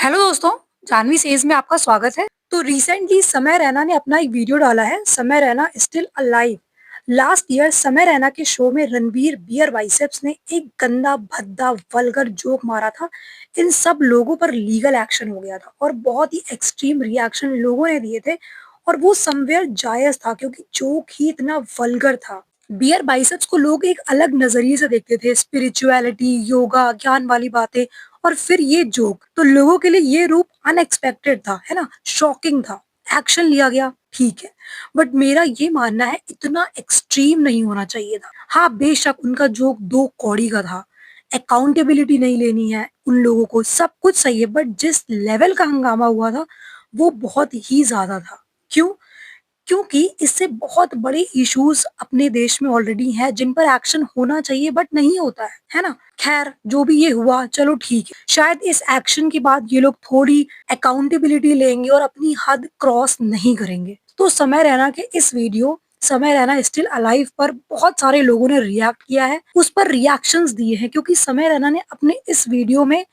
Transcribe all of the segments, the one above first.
Hello दोस्तों, Janvi says में आपका स्वागत है। तो रिसेंटली समय रैना ने अपना एक वीडियो डाला है, समय Raina still alive. Last year समय रैना के शो में रणवीर बियर बाइसेप्स ने एक गंदा भद्दा वल्गर जोक मारा था। इन सब लोगों पर लीगल एक्शन हो गया था और बहुत ही एक्सट्रीम रिएक्शन लोगों ने दिए थे। और वो समवेयर जायज था क्योंकि जोक ही इतना वल्गर था। बियर बाइसेप्स को लोग एक अलग नजरिए से देखते थे, स्पिरिचुअलिटी, योगा, ज्ञान वाली बातें। और फिर ये जोक तो लोगों के लिए ये रूप अनएक्सपेक्टेड था, है ना, शॉकिंग था। एक्शन लिया गया, ठीक है, बट मेरा ये मानना है इतना एक्सट्रीम नहीं होना चाहिए था। हाँ, बेशक उनका जोक दो कौड़ी का था, अकाउंटेबिलिटी नहीं लेनी है उन लोगों को, सब कुछ सही है, बट जिस लेवल का हंगामा हुआ था वो बहुत ही ज्यादा था। क्यों? क्योंकि इससे बहुत बड़े इश्यूज अपने देश में ऑलरेडी हैं जिन पर एक्शन होना चाहिए बट नहीं होता है ना। खैर, जो भी ये हुआ चलो ठीक है, शायद इस एक्शन के बाद ये लोग थोड़ी अकाउंटेबिलिटी लेंगे और अपनी हद क्रॉस नहीं करेंगे। तो समय रैना के इस वीडियो समय रैना स्टिल अलाइव पर बहुत सारे लोगों ने रिएक्ट किया है, उस पर रिएक्शंस दिए हैं क्योंकि समय रैना ने अपने इस वीडियो में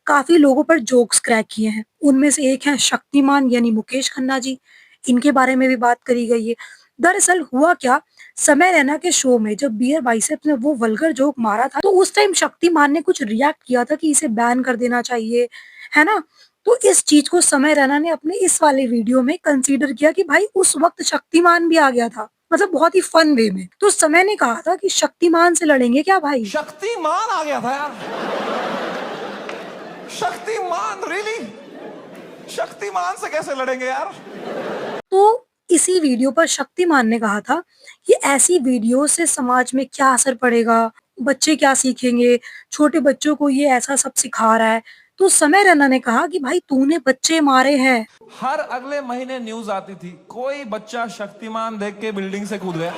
काफी लोगों पर जोक्स क्रैक किए हैं। उनमें से एक है शक्तिमान यानी मुकेश खन्ना जी, इनके बारे में भी बात करी गई है। दरअसल हुआ क्या, समय रैना के शो में जब बियर बाइसेप्स ने वो वल्गर जोक मारा था तो उस टाइम शक्तिमान ने कुछ रिएक्ट किया था कि इसे बैन कर देना चाहिए, है ना। तो इस चीज को समय रैना ने अपने इस वाले वीडियो में कंसीडर किया कि भाई उस वक्त शक्तिमान भी आ गया था, मतलब बहुत ही फन वे में। तो समय ने कहा था कि शक्तिमान से लड़ेंगे क्या भाई। शक्तिमान आ गया था यार। शक्तिमान रियली? शक्तिमान से कैसे लड़ेंगे यार? तो इसी वीडियो पर शक्तिमान ने कहा था कि ऐसी वीडियो से समाज में क्या असर पड़ेगा, बच्चे क्या सीखेंगे, छोटे बच्चों को ये ऐसा सब सिखा रहा है। तो समय रैना ने कहा कि भाई तूने बच्चे मारे हैं। हर अगले महीने न्यूज आती थी, कोई बच्चा शक्तिमान देख के बिल्डिंग से कूद गया।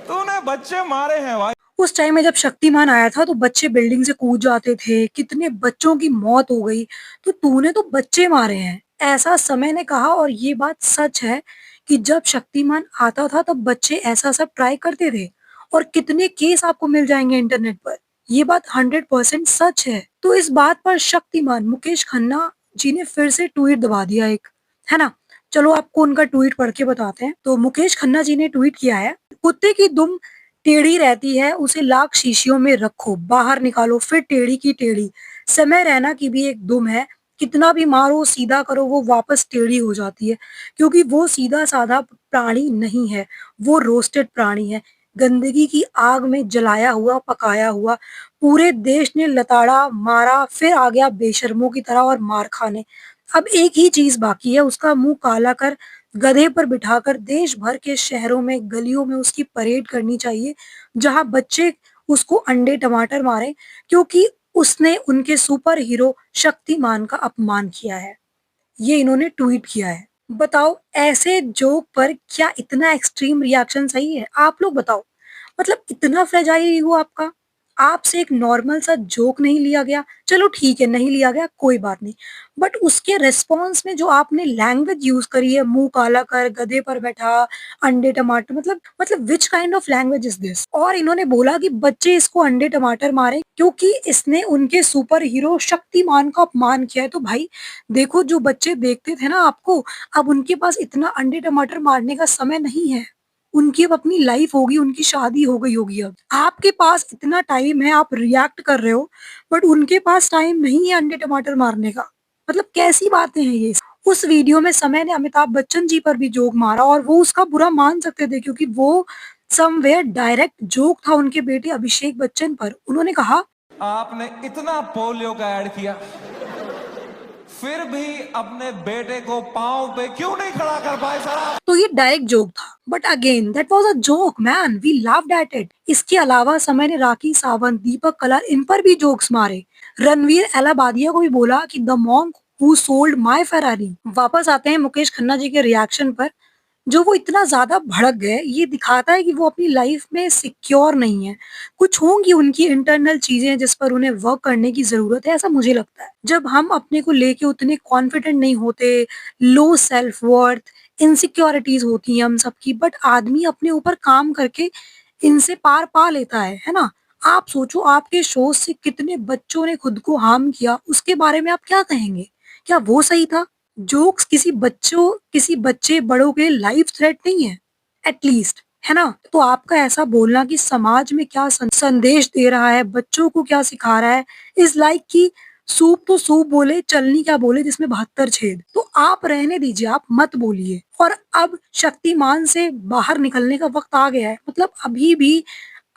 तूने बच्चे मारे हैं भाई। उस टाइम में जब शक्तिमान आया था तो बच्चे बिल्डिंग से कूद जाते थे, कितने बच्चों की मौत हो गई। तो तूने तो बच्चे मारे हैं, ऐसा समय ने कहा। और ये बात सच है कि जब शक्तिमान आता था तब बच्चे ऐसा सब ट्राई करते थे और कितने केस आपको मिल जाएंगे इंटरनेट पर। ये बात 100% सच है। तो इस बात पर शक्तिमान मुकेश खन्ना जी ने फिर से ट्वीट दबा दिया एक, है ना। चलो आपको उनका ट्वीट पढ़ के बताते हैं। तो मुकेश खन्ना जी ने ट्वीट किया है, कुत्ते की दुम टेढ़ी रहती है, उसे लाख शीशियों में रखो, बाहर निकालो फिर टेढ़ी की टेढ़ी। समय रैना की भी एक दुम है, कितना भी मारो सीधा करो वो वापस टेढ़ी हो जाती है, क्योंकि वो सीधा साधा प्राणी नहीं है, वो रोस्टेड प्राणी है, गंदगी की आग में जलाया हुआ पकाया हुआ। पूरे देश ने लताड़ा मारा, फिर आ गया बेशर्मों की तरह और मार खाने। अब एक ही चीज बाकी है, उसका मुंह काला कर गधे पर बिठाकर देश भर के शहरों में गलियों में उसकी परेड करनी चाहिए, जहां बच्चे उसको अंडे टमाटर मारे क्योंकि उसने उनके सुपर हीरो शक्तिमान का अपमान किया है। ये इन्होंने ट्वीट किया है। बताओ ऐसे जोक पर क्या इतना एक्सट्रीम रिएक्शन सही है? आप लोग बताओ, मतलब इतना फ्रेजाइल ईगो आपका, आपसे एक नॉर्मल सा जोक नहीं लिया गया, चलो ठीक है नहीं लिया गया कोई बात नहीं, बट उसके रिस्पॉन्स में जो आपने लैंग्वेज यूज करी है, मुंह काला कर गधे पर बैठा अंडे टमाटर, मतलब which kind of language is this. और इन्होंने बोला कि बच्चे इसको अंडे टमाटर मारे क्योंकि इसने उनके सुपर हीरो शक्तिमान का अपमान किया है। तो भाई देखो, जो बच्चे देखते थे ना आपको, अब उनके पास इतना अंडे टमाटर मारने का समय नहीं है, उनकी अब अपनी लाइफ होगी, उनकी शादी हो गई होगी। अब आपके पास इतना टाइम है, आप रिएक्ट कर रहे हो, बट उनके पास टाइम नहीं है अंडे टमाटर मारने का। मतलब कैसी बातें हैं ये। उस वीडियो में समय ने अमिताभ बच्चन जी पर भी जोक मारा और वो उसका बुरा मान सकते थे क्योंकि वो समवेयर डायरेक्ट जोक था उनके बेटे अभिषेक बच्चन पर। उन्होंने कहा, आपने इतना पोलियो का ऐड किया, फिर भी अपने बेटे को पांव पे क्यों नहीं खड़ा कर पाए सर आप? तो ये डायरेक्ट जोक था, but again that was a joke man, we laughed at it. इसके अलावा समय ने राखी सावंत, दीपक कलार, इन पर भी जोक्स मारे। रणवीर एलाबादिया को भी बोला कि the monk who sold my Ferrari. वापस आते हैं मुकेश खन्ना जी के रिएक्शन पर। जो वो इतना ज्यादा भड़क गए, ये दिखाता है कि वो अपनी लाइफ में सिक्योर नहीं है। कुछ होंगी उनकी इंटरनल चीजें जिस पर उन्हें वर्क करने की जरूरत है, ऐसा मुझे लगता है। जब हम अपने को लेके उतने कॉन्फिडेंट नहीं होते, लो सेल्फ वर्थ, इनसिक्योरिटीज होती हैं हम सबकी, बट आदमी अपने ऊपर काम करके इनसे पार पा लेता है ना। आप सोचो आपके शो से कितने बच्चों ने खुद को हार्म किया, उसके बारे में आप क्या कहेंगे? क्या वो सही था? जोक्स किसी बच्चे बड़ों के लिए लाइफ थ्रेट नहीं है, एट लीस्ट, है ना? तो आपका ऐसा बोलना कि समाज में क्या संदेश दे रहा है, बच्चों को क्या सिखा रहा है, इज़ लाइक कि सूप तो सूप बोले, चलनी क्या बोले जिसमें 72 छेद। तो आप रहने दीजिए, आप मत बोलिए। और अब शक्तिमान से बाहर निकलने का वक़्त आ गया है। मतलब अभी भी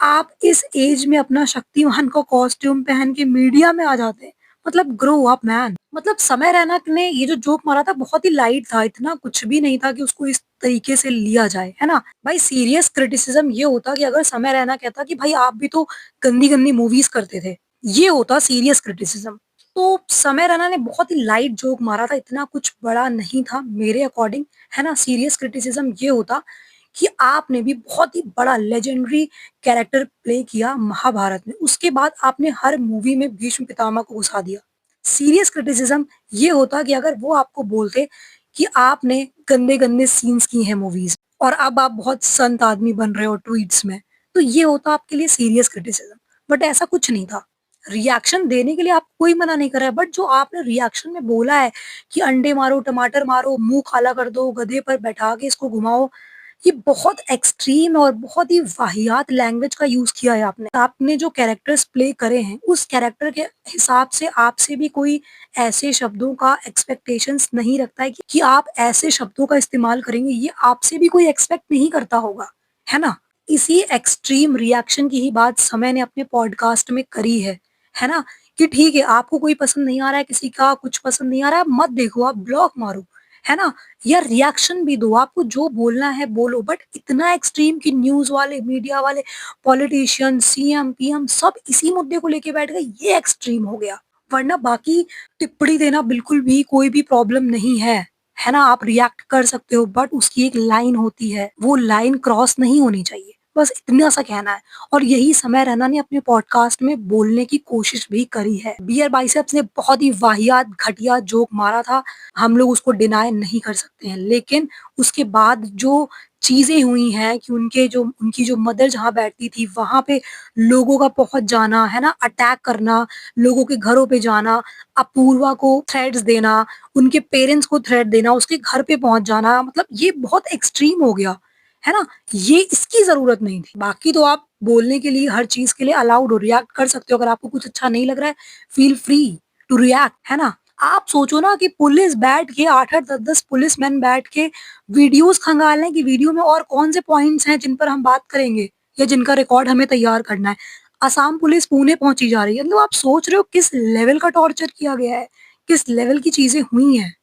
आप इस एज में अपना शक्तिमान का कॉस्ट्यूम पहन के मीडिया में आ जाते हैं। मतलब ग्रो अप मैन। मतलब समय रैना ने ये जो जोक मारा था बहुत ही लाइट था, इतना कुछ भी नहीं था कि उसको इस तरीके से लिया जाए, है ना? भाई सीरियस क्रिटिसिज़्म ये होता कि अगर समय रैना कहता कि भाई आप भी तो गंदी-गंदी मूवीज़ करते थे। ये होता सीरियस क्रिटिसिज़्म। तो समय रैना ने बहुत ही लाइट जोक मारा था, इतना कुछ बड़ा नहीं था मेरे अकॉर्डिंग, है ना? सीरियस क्रिटिसिज़्म ये होता कि आपने भी बहुत ही बड़ा लेजेंडरी कैरेक्टर प्ले किया महाभारत में। उसके बाद आपने हर मूवी में भीष्म पितामह को घुसा दिया। सीरियस क्रिटिसिज़्म ये होता कि अगर वो आपको बोलते कि आपने गंदे-गंदे सीन्स किए हैं मूवीज़ और अब आप बहुत संत आदमी बन रहे हो ट्वीट्स में, तो ये होता आपके लिए सीरियस क्रिटिसिज़्म। बट ऐसा कुछ नहीं था। रिएक्शन देने के लिए आपको कोई मना नहीं कर रहा है, बट जो आपने रिएक्शन में बोला है कि अंडे मारो, टमाटर मारो, मुँह काला कर दो, गधे पर बैठा के इसको घुमाओ, ये बहुत एक्सट्रीम और बहुत ही वाहियात लैंग्वेज का यूज़ किया है आपने। आपने जो कैरेक्टर्स प्ले करे हैं, उस कैरेक्टर के हिसाब से आपसे भी कोई ऐसे शब्दों का एक्सपेक्टेशंस नहीं रखता है कि आप ऐसे शब्दों का इस्तेमाल करेंगे, ये आपसे भी कोई एक्सपेक्ट नहीं करता होगा, है ना? इसी एक्सट्रीम रिएक्शन की ही बात समय ने अपने पॉडकास्ट में करी है ना? कि ठीक है, आपको कोई पसंद नहीं आ रहा है, किसी का कुछ पसंद नहीं आ रहा है, मत देखो, आप ब्लॉक मारो, है ना? या रिएक्शन भी दो, आपको जो बोलना है बोलो, बट इतना एक्सट्रीम कि न्यूज़ वाले, मीडिया वाले, पॉलिटिशियन, सीएम, पीएम सब इसी मुद्दे को लेके बैठ गए, ये एक्सट्रीम हो गया। वरना बाकी टिप्पणी देना बिल्कुल भी कोई भी प्रॉब्लम नहीं है ना? आप रिएक्ट कर सकते हो बट उसकी एक लाइन होती है, वो लाइन क्रॉस नहीं होनी चाहिए। बस इतना सा कहना है और यही समय रैना ने अपने पॉडकास्ट में बोलने की कोशिश भी करी है। बियर बाइसेप्स ने बहुत ही वाहियात, घटिया जोक मारा था, हम लोग उसको डिनाय नहीं कर सकते हैं। लेकिन उसके बाद जो चीज़ें हुई हैं कि उनकी जो मदर जहाँ बैठती थी, वहाँ पे लोगों का पहुँच जाना, है ना? अटैक करना, लोगों के घरों पे जाना, अपूर्वा को थ्रेट्स देना, उनके पेरेंट्स को थ्रेट देना, उसके घर पे पहुँच जाना, मतलब ये बहुत एक्सट्रीम हो गया, है ना? ये इसकी ज़रूरत नहीं थी। बाकी तो आप बोलने के लिए, हर चीज़ के लिए अलाउड हो, रिएक्ट कर सकते हो। अगर आपको कुछ अच्छा नहीं लग रहा है, फील फ्री टू रिएक्ट, है ना? आप सोचो ना कि पुलिस बैठ के 8-8, 10-10 पुलिसमैन बैठ के वीडियोज़ खंगाल कि वीडियो में और कौन से पॉइंट्स हैं जिन पर हम बात करेंगे या जिनका रिकॉर्ड हमें तैयार करना है। असम पुलिस पुणे पहुँची जा रही है। मतलब आप सोच रहे हो किस लेवल का टॉर्चर किया गया है, किस लेवल की चीज़ें हुई हैं।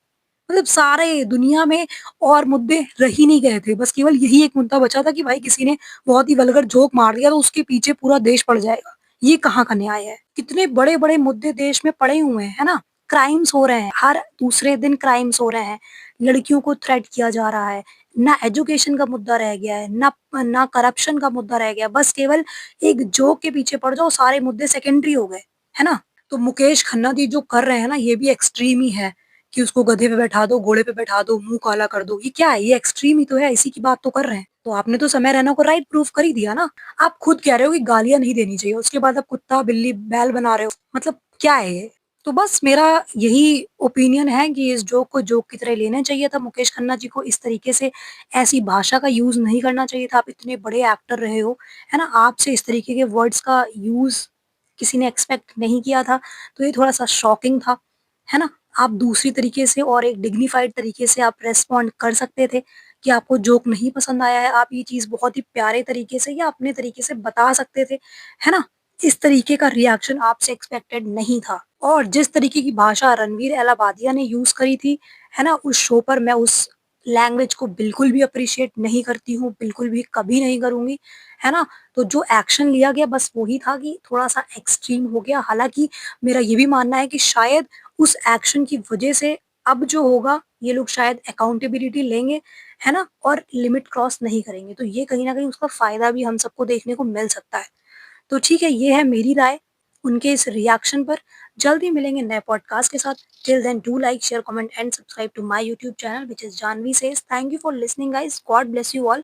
मतलब सारे दुनिया में और मुद्दे रह ही नहीं गए थे। बस केवल यही एक मुद्दा बचा था कि भाई किसी ने बहुत ही वल्गर जोक मार दिया तो उसके पीछे पूरा देश पड़ जाएगा। ये कहाँ का न्याय है? कितने बड़े-बड़े मुद्दे देश में पड़े हुए हैं, है ना? क्राइम्स हो रहे हैं, हर दूसरे दिन क्राइम्स हो रहे हैं। लड़कियों को थ्रेट किया जा रहा है। ना एजुकेशन का मुद्दा रह गया है, ना करप्शन का मुद्दा रह गया। बस केवल एक जोक के पीछे पड़ जाओ, सारे मुद्दे सेकेंडरी हो गए, है ना? तो मुकेश खन्ना जी जो कर रहे हैं ना, ये भी एक्सट्रीम ही है। कि उसको गधे पे बैठा दो, घोड़े पे बैठा दो, मुँह काला कर दो, ये क्या है? ये एक्सट्रीम ही तो है, इसी की बात तो कर रहे हैं। तो आपने तो समय रैना को राइट प्रूव कर ही दिया ना। आप खुद कह रहे हो कि गालियाँ नहीं देनी चाहिए, उसके बाद आप कुत्ता, बिल्ली, बैल बना रहे हो। मतलब क्या है ये? तो बस मेरा यही ओपिनियन है कि इस जोक को जोक की तरह लेना चाहिए था। मुकेश खन्ना जी को इस तरीके से ऐसी भाषा का यूज़ नहीं करना चाहिए था। आप इतने बड़े एक्टर रहे हो, है ना? आपसे इस तरीके के वर्ड्स का यूज़ किसी ने एक्सपेक्ट नहीं किया था, तो ये थोड़ा-सा शॉकिंग था, है ना? आप दूसरी तरीके से और एक डिग्निफाइड तरीके से आप रिस्पॉन्ड कर सकते थे कि आपको जोक नहीं पसंद आया है। आप ये चीज़ बहुत ही प्यारे तरीके से या अपने तरीके से बता सकते थे, है ना? इस तरीके का रिएक्शन आपसे एक्सपेक्टेड नहीं था और जिस तरीके की भाषा रणवीर एलाबादिया ने यूज़ करी थी, है ना? उस शो पर मैं उस लैंग्वेज को बिल्कुल भी एप्रिशिएट नहीं करती हूँ, बिल्कुल भी कभी नहीं करूँगी, है ना? तो जो एक्शन लिया गया बस वही था कि थोड़ा-सा एक्सट्रीम हो गया। हालाँकि मेरा ये भी मानना है कि शायद उस एक्शन की वजह से अब जो होगा, ये लोग शायद अकाउंटेबिलिटी लेंगे, है ना? और लिमिट क्रॉस नहीं करेंगे। तो ये कहीं न कहीं उसका फ़ायदा भी हम सबको देखने को मिल सकता है। तो ठीक है, ये है मेरी राय उनके इस रिएक्शन पर। जल्द ही मिलेंगे नए पॉडकास्ट के साथ। Till then do like, share, comment and subscribe to my YouTube channel which is Janvi says. Thank you for listening guys. God bless you all.